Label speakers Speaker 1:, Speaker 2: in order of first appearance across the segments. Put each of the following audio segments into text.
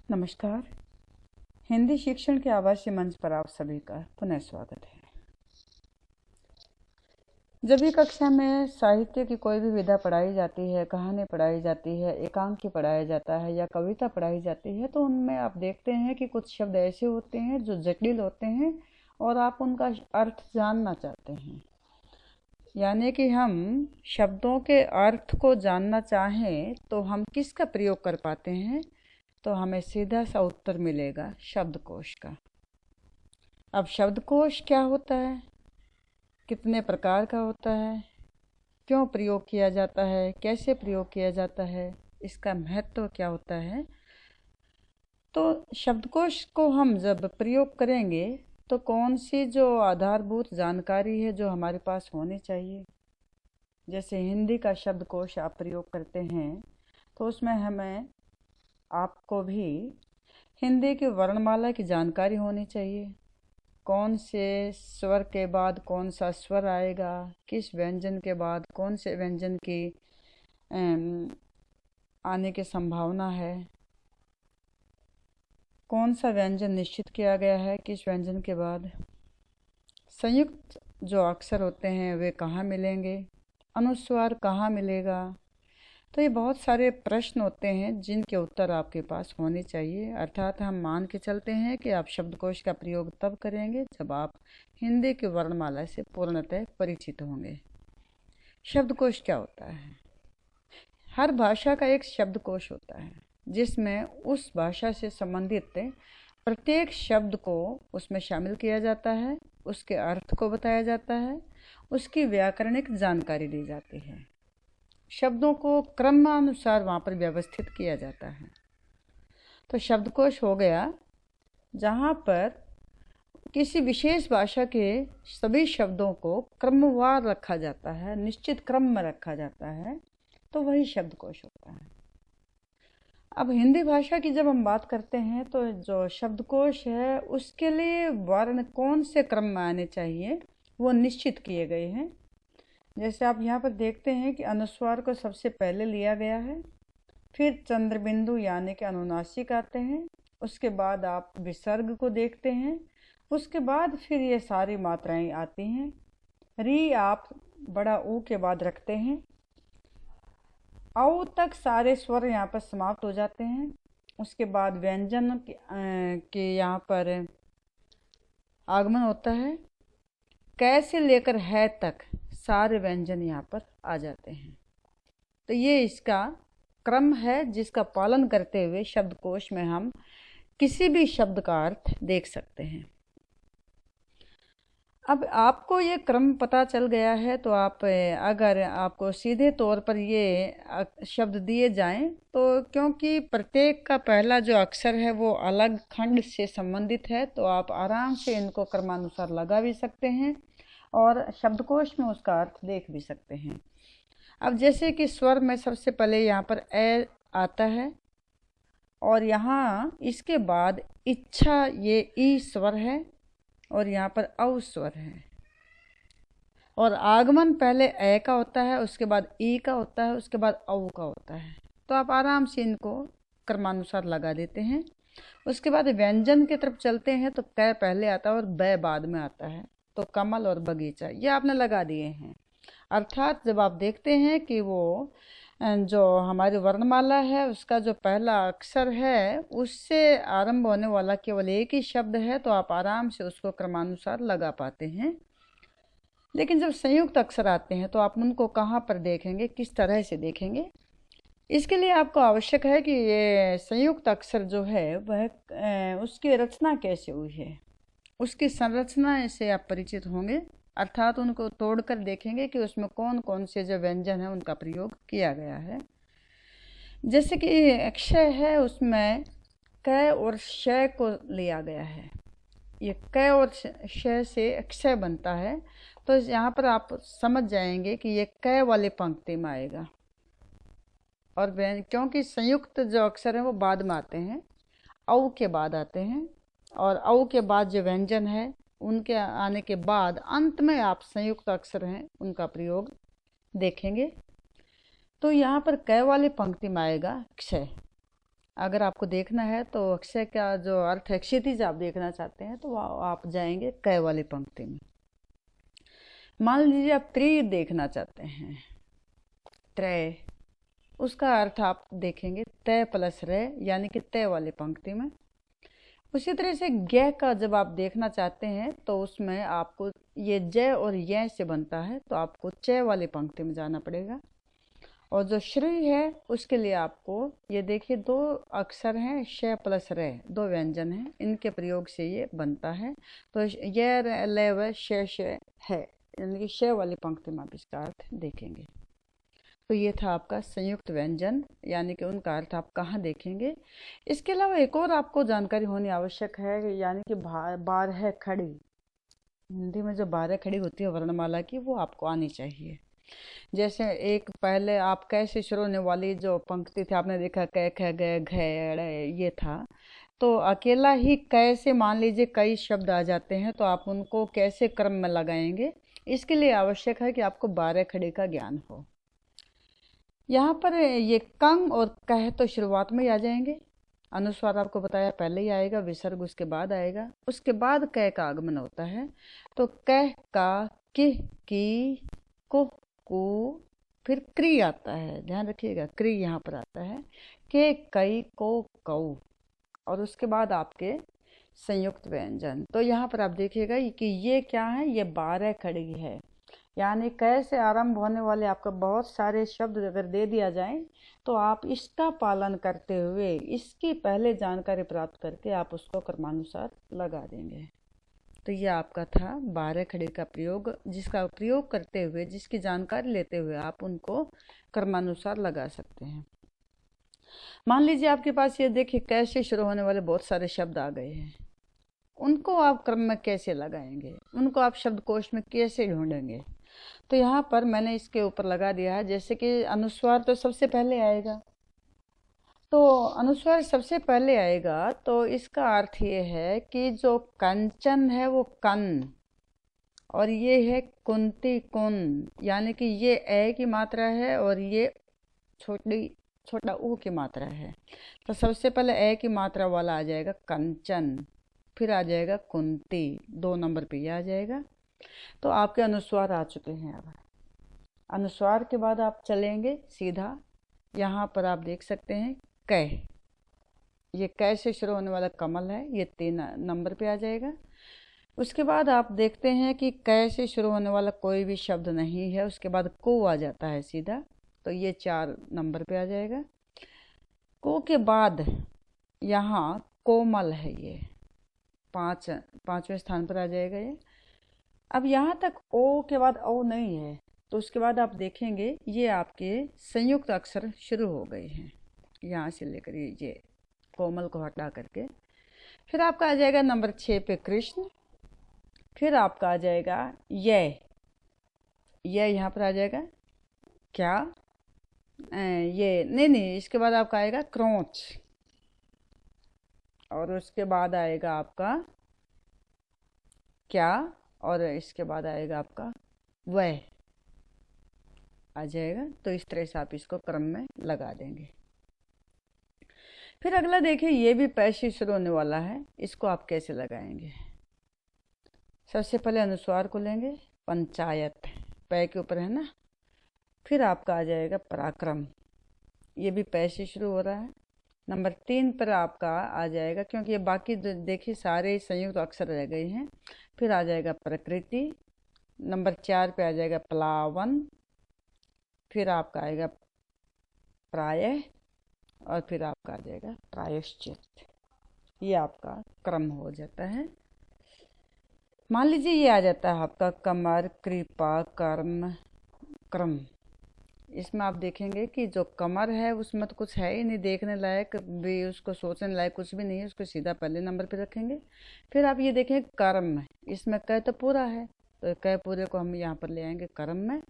Speaker 1: नमस्कार। हिंदी शिक्षण के आवासीय मंच पर आप सभी का पुनः स्वागत है। जब भी कक्षा में साहित्य की कोई भी विधा पढ़ाई जाती है, कहानी पढ़ाई जाती है, एकांकी पढ़ाया जाता है या कविता पढ़ाई जाती है, तो उनमें आप देखते हैं कि कुछ शब्द ऐसे होते हैं जो जटिल होते हैं और आप उनका अर्थ जानना चाहते हैं। यानी कि हम शब्दों के अर्थ को जानना चाहें तो हम किसका प्रयोग कर पाते हैं? तो हमें सीधा सा उत्तर मिलेगा शब्दकोश का। अब शब्दकोश क्या होता है, कितने प्रकार का होता है, क्यों प्रयोग किया जाता है, कैसे प्रयोग किया जाता है, इसका महत्व क्या होता है। तो शब्दकोश को हम जब प्रयोग करेंगे तो कौन सी जो आधारभूत जानकारी है जो हमारे पास होनी चाहिए। जैसे हिंदी का शब्दकोश आप प्रयोग करते हैं तो उसमें हमें आपको भी हिंदी की वर्णमाला की जानकारी होनी चाहिए। कौन से स्वर के बाद कौन सा स्वर आएगा, किस व्यंजन के बाद कौन से व्यंजन की आने की संभावना है, कौन सा व्यंजन निश्चित किया गया है किस व्यंजन के बाद, संयुक्त जो अक्षर होते हैं वे कहाँ मिलेंगे, अनुस्वार कहाँ मिलेगा। तो ये बहुत सारे प्रश्न होते हैं जिनके उत्तर आपके पास होने चाहिए। अर्थात हम मान के चलते हैं कि आप शब्दकोश का प्रयोग तब करेंगे जब आप हिंदी की वर्णमाला से पूर्णतः परिचित होंगे। शब्दकोश क्या होता है? हर भाषा का एक शब्दकोश होता है जिसमें उस भाषा से संबंधित प्रत्येक शब्द को उसमें शामिल किया जाता है, उसके अर्थ को बताया जाता है, उसकी व्याकरणिक जानकारी दी जाती है। शब्दों को क्रमानुसार वहाँ पर व्यवस्थित किया जाता है। तो शब्दकोश हो गया जहाँ पर किसी विशेष भाषा के सभी शब्दों को क्रमवार रखा जाता है, निश्चित क्रम में रखा जाता है, तो वही शब्दकोश होता है। अब हिंदी भाषा की जब हम बात करते हैं तो जो शब्दकोश है उसके लिए वर्ण कौन से क्रम में आने चाहिए वो निश्चित किए गए हैं। जैसे आप यहाँ पर देखते हैं कि अनुस्वार को सबसे पहले लिया गया है, फिर चंद्रबिंदु यानी कि अनुनासिक आते हैं, उसके बाद आप विसर्ग को देखते हैं, उसके बाद फिर ये सारी मात्राएं आती हैं। री आप बड़ा ऊ के बाद रखते हैं, औ तक सारे स्वर यहाँ पर समाप्त हो जाते हैं। उसके बाद व्यंजन के यहाँ पर आगमन होता है। कै से लेकर है तक सारे व्यंजन यहाँ पर आ जाते हैं। तो ये इसका क्रम है जिसका पालन करते हुए शब्दकोश में हम किसी भी शब्द का अर्थ देख सकते हैं। अब आपको ये क्रम पता चल गया है तो आप अगर आपको सीधे तौर पर ये शब्द दिए जाएं तो क्योंकि प्रत्येक का पहला जो अक्षर है वो अलग खंड से संबंधित है तो आप आराम से इनको क्रमानुसार लगा भी सकते हैं और शब्दकोश में उसका अर्थ देख भी सकते हैं। अब जैसे कि स्वर में सबसे पहले यहाँ पर ए आता है और यहाँ इसके बाद इच्छा ये ई स्वर है और यहाँ पर औ स्वर है और आगमन पहले ए का होता है, उसके बाद ई का होता है, उसके बाद औ का होता है। तो आप आराम से इनको क्रमानुसार लगा देते हैं। उसके बाद व्यंजन की तरफ चलते हैं तो कै पहले आता है और बै बाद में आता है। तो कमल और बगीचा ये आपने लगा दिए हैं। अर्थात जब आप देखते हैं कि वो जो हमारी वर्णमाला है उसका जो पहला अक्षर है उससे आरंभ होने वाला केवल एक ही शब्द है तो आप आराम से उसको क्रमानुसार लगा पाते हैं। लेकिन जब संयुक्त अक्षर आते हैं तो आप उनको कहाँ पर देखेंगे, किस तरह से देखेंगे? इसके लिए आपको आवश्यक है कि ये संयुक्त अक्षर जो है वह उसकी रचना कैसे हुई है, उसकी संरचना से आप परिचित होंगे। अर्थात उनको तोड़कर देखेंगे कि उसमें कौन कौन से जो व्यंजन है उनका प्रयोग किया गया है। जैसे कि अक्षय है उसमें कै और शय को लिया गया है। ये कै और शय से अक्षय बनता है तो यहाँ पर आप समझ जाएंगे कि ये कै वाली पंक्ति में आएगा और क्योंकि संयुक्त जो अक्षर है वो बाद में आते हैं, औ के बाद आते हैं और औ के बाद जो व्यंजन है उनके आने के बाद अंत में आप संयुक्त अक्षर हैं उनका प्रयोग देखेंगे। तो यहाँ पर कै वाली पंक्ति में आएगा क्षय अगर आपको देखना है तो अक्षय का जो अर्थ है क्षितिज आप देखना चाहते हैं तो आप जाएंगे क वाली पंक्ति में। मान लीजिए आप त्रि देखना चाहते हैं, त्रय, उसका अर्थ आप देखेंगे तय प्लस रे यानी कि तय वाली पंक्ति में। उसी तरह से ग का जब आप देखना चाहते हैं तो उसमें आपको ये जय और य से बनता है तो आपको चय वाली पंक्ति में जाना पड़ेगा। और जो श्री है उसके लिए आपको ये देखिए दो अक्षर हैं श प्लस रे, दो व्यंजन हैं, इनके प्रयोग से ये बनता है। तो ये लेव श है यानी कि श वाली पंक्ति में आप इसका अर्थ देखेंगे। तो ये था आपका संयुक्त व्यंजन यानी कि उनका अर्थ आप कहाँ देखेंगे। इसके अलावा एक और आपको जानकारी होनी आवश्यक है यानी कि बारह खड़ी, हिंदी में जो 12 खड़ी होती है वर्णमाला की वो आपको आनी चाहिए। जैसे एक पहले आप कैसे शुरू होने वाली जो पंक्ति थी आपने देखा क ख ग घ ये था, तो अकेला ही कैसे मान लीजिए कई शब्द आ जाते हैं तो आप उनको कैसे क्रम में लगाएंगे, इसके लिए आवश्यक है कि आपको 12 खड़ी का ज्ञान हो। यहाँ पर ये कंग और कह तो शुरुआत में ही आ जाएंगे, अनुस्वार आपको बताया पहले ही आएगा, विसर्ग उसके बाद आएगा, उसके बाद कह का आगमन होता है। तो कह का, किह की, कुह को, फिर क्री आता है, ध्यान रखिएगा क्री यहाँ पर आता है, के कई को कऊ, और उसके बाद आपके संयुक्त व्यंजन। तो यहाँ पर आप देखिएगा कि ये क्या है, ये 12 खड़ी है यानी कैसे आरंभ होने वाले आपका बहुत सारे शब्द अगर दे दिया जाए तो आप इसका पालन करते हुए इसकी पहले जानकारी प्राप्त करके आप उसको क्रमानुसार लगा देंगे। तो ये आपका था 12 खड़ी का प्रयोग, जिसका प्रयोग करते हुए जिसकी जानकारी लेते हुए आप उनको क्रमानुसार लगा सकते हैं। मान लीजिए आपके पास ये देखिए कैसे शुरू होने वाले बहुत सारे शब्द आ गए हैं, उनको आप क्रम में कैसे लगाएंगे, उनको आप शब्दकोश में कैसे ढूंढेंगे। तो यहाँ पर मैंने इसके ऊपर लगा दिया है, जैसे कि अनुस्वार तो सबसे पहले आएगा, तो अनुस्वार सबसे पहले आएगा तो इसका अर्थ ये है कि जो कंचन है वो कन, और ये है कुंती कुन, यानी कि ये ए की मात्रा है और ये छोटा ऊ की मात्रा है। तो सबसे पहले ए की मात्रा वाला आ जाएगा कंचन, फिर आ जाएगा कुंती, 2 नंबर पे ये आ जाएगा। तो आपके अनुस्वार आ चुके हैं। अब अनुस्वार के बाद आप चलेंगे सीधा, यहाँ पर आप देख सकते हैं कै, ये कै से शुरू होने वाला कमल है, ये 3 नंबर पे आ जाएगा। उसके बाद आप देखते हैं कि कै से शुरू होने वाला कोई भी शब्द नहीं है, उसके बाद को आ जाता है सीधा, तो ये 4 नंबर पे आ जाएगा। को के बाद यहाँ कोमल है, ये 5वें स्थान पर आ जाएगा ये। अब यहाँ तक ओ के बाद ओ नहीं है, तो उसके बाद आप देखेंगे ये आपके संयुक्त अक्षर शुरू हो गए हैं, यहाँ से लेकर ये कोमल को हटा करके। फिर आपका आ जाएगा नंबर 6 पे कृष्ण, फिर आपका आ जाएगा ये यहाँ पर आ जाएगा क्या, ये नहीं, इसके बाद आपका आएगा क्रोच, और उसके बाद आएगा आपका क्या, और इसके बाद आएगा आपका वह आ जाएगा। तो इस तरह से आप इसको क्रम में लगा देंगे। फिर अगला देखिए, ये भी पैसे शुरू होने वाला है, इसको आप कैसे लगाएंगे। सबसे पहले अनुस्वार को लेंगे, पंचायत पै के ऊपर है ना, फिर आपका आ जाएगा पराक्रम, ये भी पै से शुरू हो रहा है। नंबर 3 पर आपका आ जाएगा, क्योंकि ये बाकी देखिए सारे संयुक्त अक्षर रह गए हैं। फिर आ जाएगा प्रकृति, नंबर 4 पे आ जाएगा प्लावन, फिर आपका आएगा प्रायः, और फिर आपका आ जाएगा प्रायश्चित। ये आपका क्रम हो जाता है। मान लीजिए ये आ जाता है आपका कमर, कृपा, कर्म, क्रम। इसमें आप देखेंगे कि जो कमर है उसमें तो कुछ है ही नहीं देखने लायक भी, उसको सोचने लायक कुछ भी नहीं है, उसको सीधा पहले नंबर पे रखेंगे। फिर आप ये देखें कर्म, इसमें क तो पूरा है, तो क पूरे को हम यहाँ पर ले आएंगे कर्म में।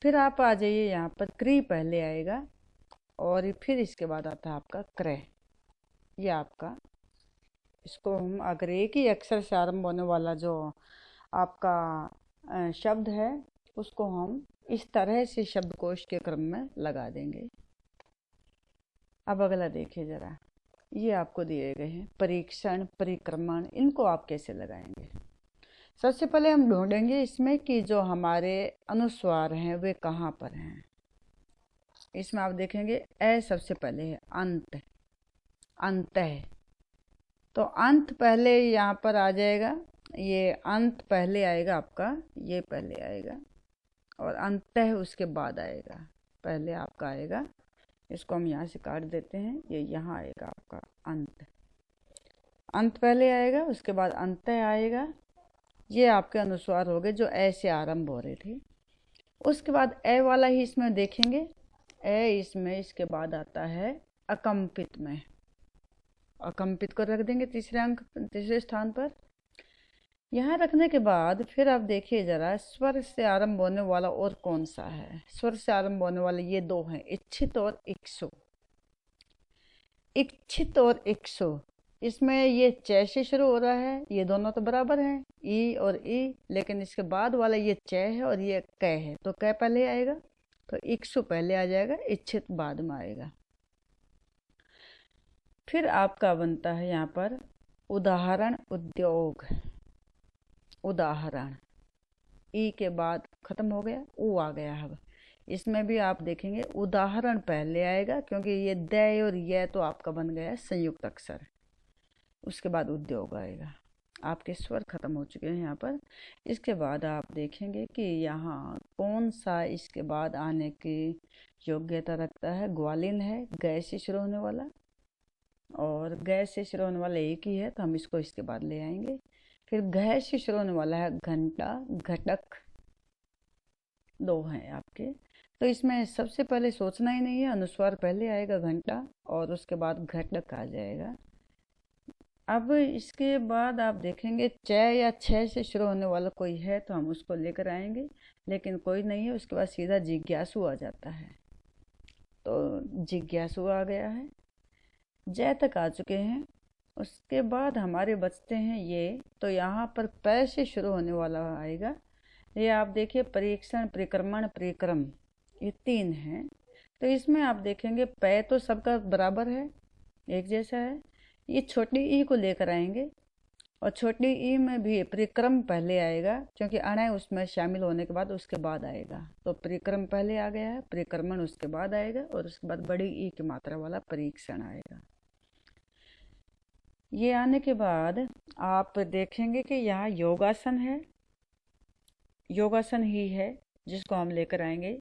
Speaker 1: फिर आप आ जाइए यहाँ पर क्री पहले आएगा, और फिर इसके बाद आता है आपका क्रय। ये आपका, इसको हम अगर एक ही अक्षर से आरंभ होने वाला जो आपका शब्द है उसको हम इस तरह से शब्दकोश के क्रम में लगा देंगे। अब अगला देखिए जरा, ये आपको दिए गए हैं। परीक्षण, परिक्रमण, इनको आप कैसे लगाएंगे? सबसे पहले हम ढूंढेंगे इसमें कि जो हमारे अनुस्वार हैं वे कहाँ पर हैं। इसमें आप देखेंगे ए सबसे पहले है, अंत, अंत है, तो अंत पहले यहाँ पर आ जाएगा। ये अंत पहले आएगा आपका, ये पहले आएगा, और अंत है उसके बाद आएगा। पहले आपका आएगा, इसको हम यहाँ से काट देते हैं, ये यहाँ आएगा आपका अंत। अंत पहले आएगा, उसके बाद अंत आएगा। ये आपके अनुस्वार हो गए जो ए से आरंभ हो रहे थे। उसके बाद ए वाला ही इसमें देखेंगे, ए इसमें इसके बाद आता है अकंपित में। अकंपित को रख देंगे तीसरे स्थान पर। यहाँ रखने के बाद फिर आप देखिए जरा, स्वर से आरंभ होने वाला और कौन सा है? स्वर से आरंभ होने वाले ये दो हैं, इच्छित और इक्सु। इच्छित और इक्सु, इसमें ये च से शुरू हो रहा है, ये दोनों तो बराबर हैं, ई और ई, लेकिन इसके बाद वाला ये च है और ये क है, तो क पहले आएगा, तो इक्सु पहले आ जाएगा, इच्छित बाद में आएगा। फिर आपका बनता है यहाँ पर उदाहरण, उद्योग। उदाहरण, ई के बाद खत्म हो गया, ऊ आ गया। अब इसमें भी आप देखेंगे उदाहरण पहले आएगा, क्योंकि ये द और ये तो आपका बन गया संयुक्त अक्षर। उसके बाद उद्योग आएगा। आपके स्वर खत्म हो चुके हैं यहाँ पर। इसके बाद आप देखेंगे कि यहाँ कौन सा इसके बाद आने की योग्यता रखता है। ग्वालिन है, गै से शुरू होने वाला, और गै से शुरू होने वाला एक ही है, तो हम इसको इसके बाद ले आएंगे। फिर घ से शुरू होने वाला है घंटा, घटक, दो हैं आपके। तो इसमें सबसे पहले सोचना ही नहीं है, अनुस्वार पहले आएगा घंटा, और उसके बाद घटक आ जाएगा। अब इसके बाद आप देखेंगे च या छ से शुरू होने वाला कोई है तो हम उसको लेकर आएंगे, लेकिन कोई नहीं है। उसके बाद सीधा जिज्ञासु आ जाता है, तो जिज्ञासु आ गया है। जय तक आ चुके हैं। उसके बाद हमारे बचते हैं ये, तो यहाँ पर प से शुरू होने वाला आएगा। ये आप देखिए परीक्षण, परिक्रमण, परिक्रम, ये तीन हैं। तो इसमें आप देखेंगे प तो सबका बराबर है, एक जैसा है। ये छोटी ई को लेकर आएंगे, और छोटी ई में भी परिक्रम पहले आएगा, क्योंकि अणय उसमें शामिल होने के बाद उसके बाद आएगा। तो परिक्रम पहले आ गया है, परिक्रमण उसके बाद आएगा, और उसके बाद बड़ी ई की मात्रा वाला परीक्षण आएगा। ये आने के बाद आप देखेंगे कि यहाँ योगासन है, योगासन ही है जिसको हम लेकर आएंगे।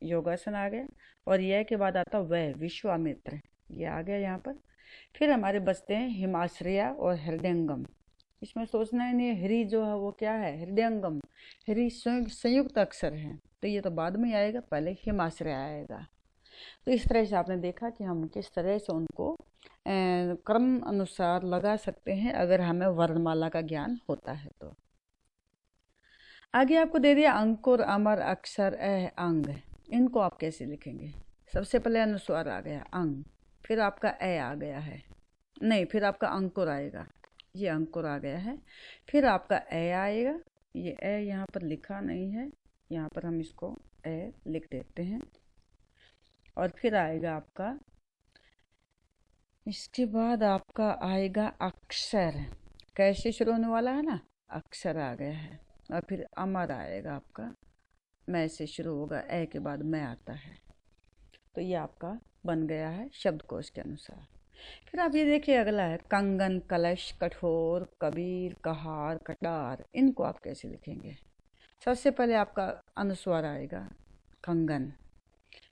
Speaker 1: योगासन आ गया, और यह के बाद आता वह, विश्वामित्र, ये आ गया यहाँ पर। फिर हमारे बचते हैं हिमाश्रया और हृदयंगम। इसमें सोचना ही नहीं है, हृ जो है वो क्या है, हृदयंगम। हृ संयुक्त अक्षर है, तो ये तो बाद में आएगा, पहले हिमाश्रया आएगा। तो इस तरह से आपने देखा कि हम किस तरह से उनको क्रम अनुसार लगा सकते हैं, अगर हमें वर्णमाला का ज्ञान होता है तो। आगे आपको दे दिया अंकुर, अमर, अक्षर, अंग। इनको आप कैसे लिखेंगे? सबसे पहले अनुस्वार आ गया अंग, फिर आपका ए आ गया है, नहीं फिर आपका अंकुर आएगा, ये अंकुर आ गया है। फिर आपका ए आएगा, ये ए यहाँ पर लिखा नहीं है, यहाँ पर हम इसको ए लिख देते हैं। और फिर आएगा आपका, इसके बाद आपका आएगा अक्षर। कैसे शुरू होने वाला है ना, अक्षर आ गया है। और फिर अमर आएगा आपका, मैं से शुरू होगा, ए के बाद मैं आता है। तो ये आपका बन गया है शब्दकोश के अनुसार। फिर आप ये देखिए अगला है कंगन, कलश, कठोर, कबीर, कहार, कटार। इनको आप कैसे लिखेंगे? सबसे पहले आपका अनुस्वार आएगा कंगन।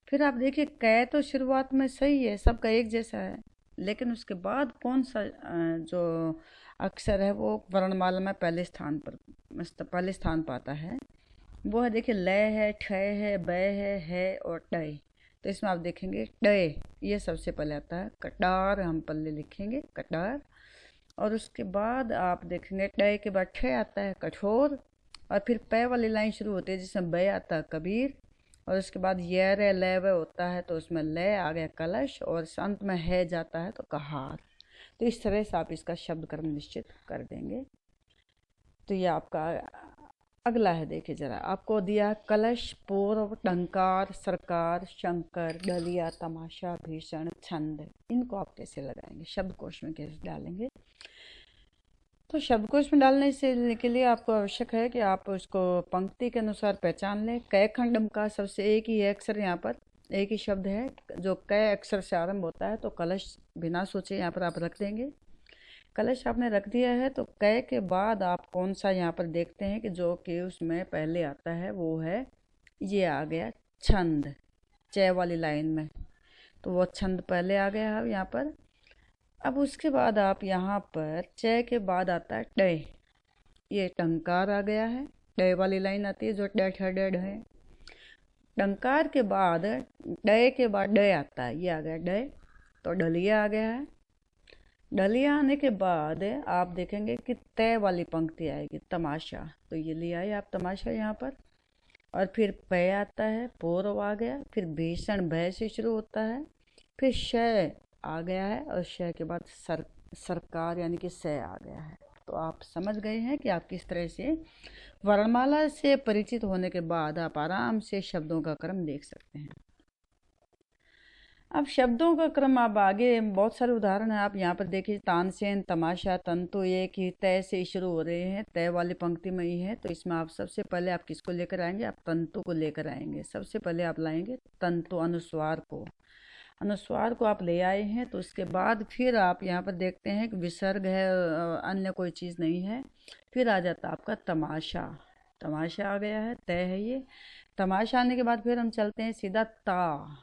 Speaker 1: फिर आप देखिए कै तो शुरुआत में सही है, सबका एक जैसा है, लेकिन उसके बाद कौन सा जो अक्षर है वो वर्णमाला में पहले स्थान पाता है, वो है देखिए लय है, ठय है, बै है और टय। तो इसमें आप देखेंगे टय, ये सबसे पहले आता है। कटार हम पहले लिखेंगे, कटार। और उसके बाद आप देखेंगे टय के बाद ठय आता है, कठोर। और फिर पै वाली लाइन शुरू होती है जिसमें बै आता है, कबीर। और उसके बाद य रे लय व होता है, तो उसमें लय आ गया, कलश। और अंत में है जाता है, तो कहार। तो इस तरह से आप इसका शब्द क्रम निश्चित कर देंगे। तो ये आपका अगला है, देखिए जरा, आपको दिया कलश, पूर्व, टंकार, सरकार, शंकर, डलिया, तमाशा, भीषण, छंद। इनको आप कैसे लगाएंगे, शब्दकोश में कैसे डालेंगे? तो शब्दकोश में डालने से के लिए आपको आवश्यक है कि आप उसको पंक्ति के अनुसार पहचान लें। कै खंडम का सबसे एक ही अक्षर, यहाँ पर एक ही शब्द है जो कै अक्षर से आरंभ होता है, तो कलश बिना सोचे यहाँ पर आप रख देंगे। कलश आपने रख दिया है, तो कै के बाद आप कौन सा यहाँ पर देखते हैं कि जो कि उसमें पहले आता है, वो है, ये आ गया छंद, च वाली लाइन में, तो वो छंद पहले आ गया है यहाँ पर। अब उसके बाद आप यहाँ पर च के बाद आता है ड, ये टंकार आ गया है, ड वाली लाइन आती है जो डेढ़ है। टंकार के बाद ड के बाद ड आता है, ये आ गया ड, तो डलिया आ गया है। डलिया आने के बाद आप देखेंगे कि तय वाली पंक्ति आएगी, तमाशा, तो ये ले आए आप तमाशा यहाँ पर। और फिर पय आता है, पूर्व आ गया, फिर भीषण भय से शुरू होता है, फिर शय आ गया है, और शय के बाद सरकार यानी कि स आ गया है। तो आप समझ गए हैं कि आप किस तरह से वर्णमाला से परिचित होने के बाद आप आराम से शब्दों का क्रम देख सकते हैं। अब शब्दों का क्रम, आप आगे बहुत सारे उदाहरण हैं, आप यहाँ पर देखिए, तानसेन, तमाशा, तंतु एक ही तय से शुरू हो रहे हैं, तय वाली पंक्ति में ही है, तो इसमें आप सबसे पहले आप किसको लेकर आएंगे? आप तंतु को लेकर आएंगे। सबसे पहले आप लाएंगे तंतु, अनुस्वार को। अनुस्वार को आप ले आए हैं, तो उसके बाद फिर आप यहाँ पर देखते हैं कि विसर्ग है, अन्य कोई चीज़ नहीं है। फिर आ जाता आपका तमाशा, तमाशा आ गया है, तय है ये। तमाशा आने के बाद फिर हम चलते हैं सीधा ता,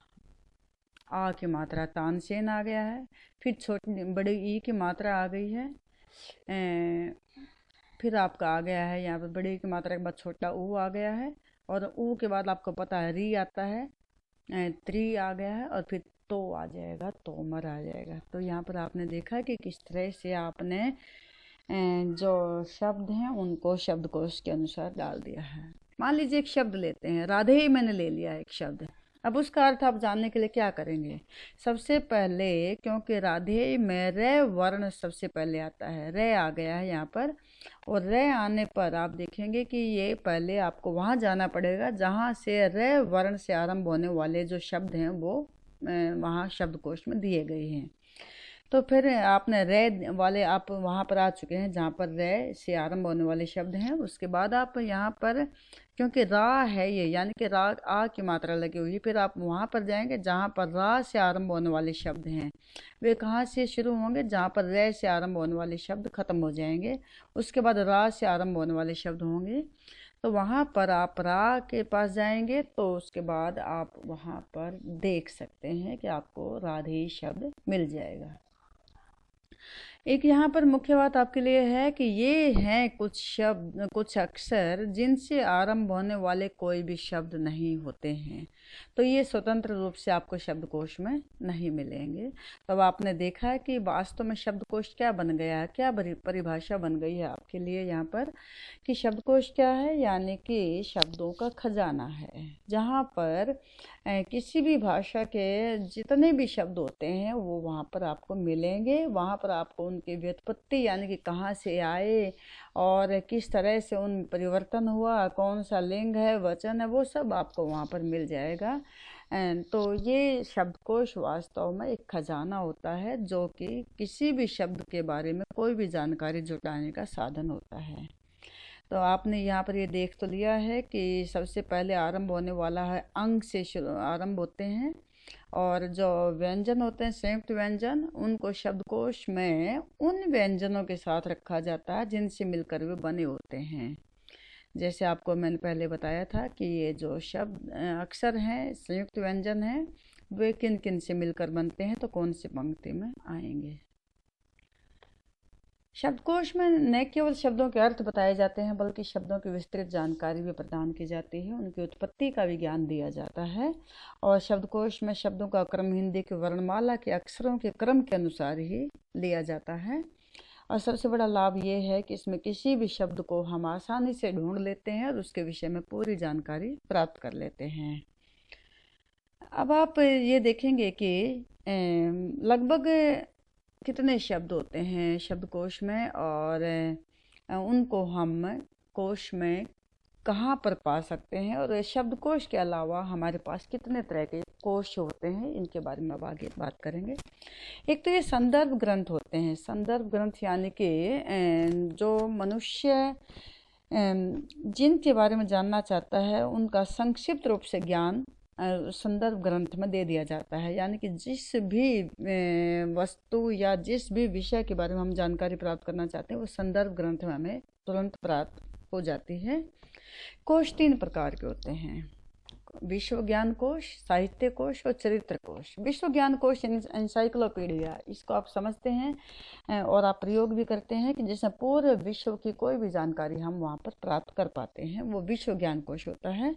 Speaker 1: आ की मात्रा, तानसेन आ गया है। फिर छोटी बड़ी ई की मात्रा आ गई है। फिर आपका आ गया है यहाँ पर बड़ी की मात्रा के बाद छोटा ऊ आ गया है, और ऊ के बाद आपको पता है री आता है, त्री आ गया है, और फिर तो आ जाएगा, तोमर आ जाएगा। तो यहाँ पर आपने देखा कि किस तरह से आपने जो शब्द हैं उनको शब्दकोश के अनुसार डाल दिया है। मान लीजिए एक शब्द लेते हैं, राधे ही मैंने ले लिया एक शब्द। अब उसका अर्थ आप जानने के लिए क्या करेंगे? सबसे पहले, क्योंकि राधे में रे वर्ण सबसे पहले आता है, रे आ गया है यहाँ पर, और रे आने पर आप देखेंगे कि ये पहले आपको वहाँ जाना पड़ेगा जहाँ से रे वर्ण से आरंभ होने वाले जो शब्द हैं वो वहाँ शब्दकोश में दिए गए हैं। तो फिर आपने रे वाले, आप वहाँ पर आ चुके हैं जहाँ पर रे से आरंभ होने वाले शब्द हैं। उसके बाद आप यहाँ पर, क्योंकि रा है ये, यानी कि रा आ की मात्रा लगी हुई है, फिर आप वहाँ पर जाएंगे जहाँ पर रा से आरंभ होने वाले शब्द हैं। वे कहाँ से शुरू होंगे? जहाँ पर रे से आरंभ होने वाले शब्द खत्म हो जाएंगे, उसके बाद रा से आरंभ होने वाले शब्द होंगे। तो वहाँ पर आप रा के पास जाएंगे, तो उसके बाद आप वहाँ पर देख सकते हैं कि आपको राधे शब्द मिल जाएगा। एक यहाँ पर मुख्य बात आपके लिए है कि ये हैं कुछ शब्द, कुछ अक्षर जिनसे आरंभ होने वाले कोई भी शब्द नहीं होते हैं, तो ये स्वतंत्र रूप से आपको शब्दकोश में नहीं मिलेंगे। तब आपने देखा है कि वास्तव में शब्दकोश क्या बन गया है, क्या परिभाषा बन गई है आपके लिए यहाँ पर, कि शब्दकोश क्या है? यानी कि शब्दों का खजाना है, जहाँ पर किसी भी भाषा के जितने भी शब्द होते हैं वो वहाँ पर आपको मिलेंगे। वहाँ पर आपको उनकी व्युत्पत्ति, यानी कि कहाँ से आए और किस तरह से उन परिवर्तन हुआ, कौन सा लिंग है, वचन है, वो सब आपको वहाँ पर मिल जाएगा। तो ये शब्दकोश वास्तव में एक खजाना होता है, जो कि किसी भी शब्द के बारे में कोई भी जानकारी जुटाने का साधन होता है। तो आपने यहाँ पर ये देख तो लिया है कि सबसे पहले आरंभ होने वाला है, अंग से आरंभ होते हैं, और जो व्यंजन होते हैं, संयुक्त व्यंजन, उनको शब्दकोश में उन व्यंजनों के साथ रखा जाता है जिनसे मिलकर वे बने होते हैं। जैसे आपको मैंने पहले बताया था कि ये जो शब्द अक्षर हैं, संयुक्त व्यंजन हैं, वे किन किन से मिलकर बनते हैं, तो कौन सी पंक्ति में आएंगे। शब्दकोश में न केवल शब्दों के अर्थ बताए जाते हैं, बल्कि शब्दों की विस्तृत जानकारी भी प्रदान की जाती है, उनकी उत्पत्ति का भी ज्ञान दिया जाता है। और शब्दकोश में शब्दों का क्रम हिंदी की वर्णमाला के अक्षरों के क्रम के अनुसार ही लिया जाता है। और सबसे बड़ा लाभ ये है कि इसमें किसी भी शब्द को हम आसानी से ढूंढ लेते हैं और उसके विषय में पूरी जानकारी प्राप्त कर लेते हैं। अब आप ये देखेंगे कि लगभग कितने शब्द होते हैं शब्दकोश में, और उनको हम कोश में कहाँ पर पा सकते हैं, और शब्दकोश के अलावा हमारे पास कितने तरह के कोश होते हैं, इनके बारे में अब आगे बात करेंगे। एक तो ये संदर्भ ग्रंथ होते हैं। संदर्भ ग्रंथ यानी कि जो मनुष्य जिनके बारे में जानना चाहता है उनका संक्षिप्त रूप से ज्ञान संदर्भ ग्रंथ में दे दिया जाता है। यानी कि जिस भी वस्तु या जिस भी विषय के बारे में हम जानकारी प्राप्त करना चाहते हैं वो संदर्भ ग्रंथ में हमें तुरंत प्राप्त हो जाती है। कोश 3 प्रकार के होते हैं: विश्व ज्ञान कोश, साहित्य कोश और चरित्र कोश। विश्व ज्ञान कोश एनसाइक्लोपीडिया, इसको आप समझते हैं और आप प्रयोग भी करते हैं कि जिसमें पूरे विश्व की कोई भी जानकारी हम वहाँ पर प्राप्त कर पाते हैं, वो विश्व ज्ञान कोश होता है।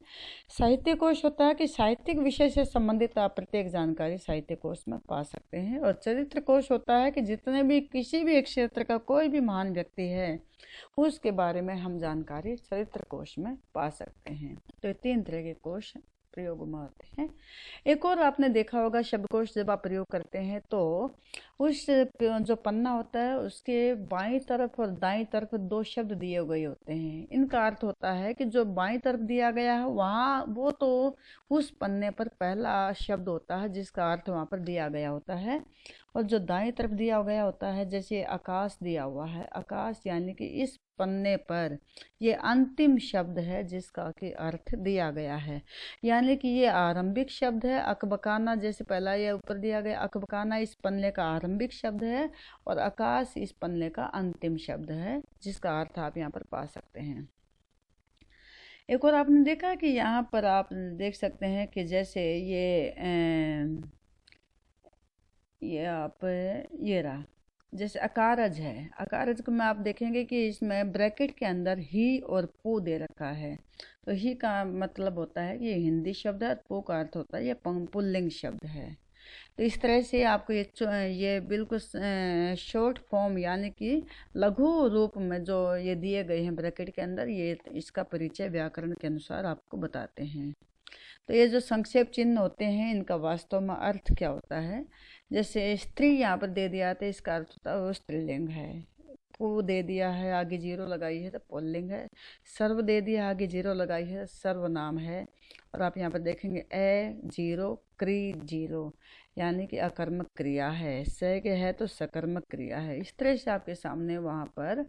Speaker 1: साहित्य कोश होता है कि साहित्यिक विषय से संबंधित आप प्रत्येक जानकारी साहित्य कोश में पा सकते हैं। और चरित्र कोश होता है कि जितने भी किसी भी एक क्षेत्र का कोई भी महान व्यक्ति है उसके बारे में हम जानकारी चरित्र कोश में पा सकते हैं। तो ये 3 तरह के कोश प्रयोग में होते हैं। एक और आपने देखा होगा, शब्दकोश जब आप प्रयोग करते हैं तो उस जो पन्ना होता है उसके बाईं तरफ और दाईं तरफ 2 शब्द दिए गए होते हैं। इनका अर्थ होता है कि जो बाईं तरफ दिया गया है वहाँ वो तो उस पन्ने पर पहला शब्द होता है जिसका अर्थ वहाँ पर दिया गया होता है, और जो दाईं तरफ दिया गया होता है, जैसे आकाश दिया हुआ है, आकाश यानी कि इस पन्ने पर ये अंतिम शब्द है जिसका कि अर्थ दिया गया है। यानी कि ये आरंभिक शब्द है। अकबकाना जैसे पहला ये ऊपर दिया गया, अकबकाना इस पन्ने का आरंभिक शब्द है और आकाश इस पन्ने का अंतिम शब्द है जिसका अर्थ आप यहाँ पर पा सकते हैं। एक और आपने देखा कि यहाँ पर आप देख सकते हैं कि जैसे ये आप ये रहा, जैसे अकारज है। अकारज को में आप देखेंगे कि इसमें ब्रैकेट के अंदर ही और पू दे रखा है। तो ही का मतलब होता है कि ये हिंदी शब्द है, पू का अर्थ होता है ये पुल्लिंग शब्द है। तो इस तरह से आपको ये बिल्कुल शॉर्ट फॉर्म यानी कि लघु रूप में जो ये दिए गए हैं ब्रैकेट के अंदर, ये इसका परिचय व्याकरण के अनुसार आपको बताते हैं। तो ये जो संक्षेप चिन्ह होते हैं इनका वास्तव में अर्थ क्या होता है, जैसे स्त्री यहाँ पर दे दिया तो इसका अर्थ होता है वो स्त्रीलिंग है। पू दे दिया है आगे 0 लगाई है तो पुल्लिंग है। सर्व दे दिया आगे 0 लगाई है सर्वनाम है। और आप यहाँ पर देखेंगे 0 क्री 0 यानी कि अकर्मक क्रिया है। स के है तो सकर्मक क्रिया है। इस तरह से आपके सामने वहाँ पर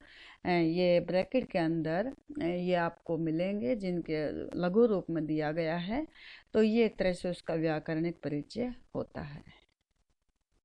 Speaker 1: ये ब्रैकेट के अंदर ये आपको मिलेंगे जिनके लघु रूप में दिया गया है। तो ये एक तरह से उसका व्याकरणिक परिचय होता है।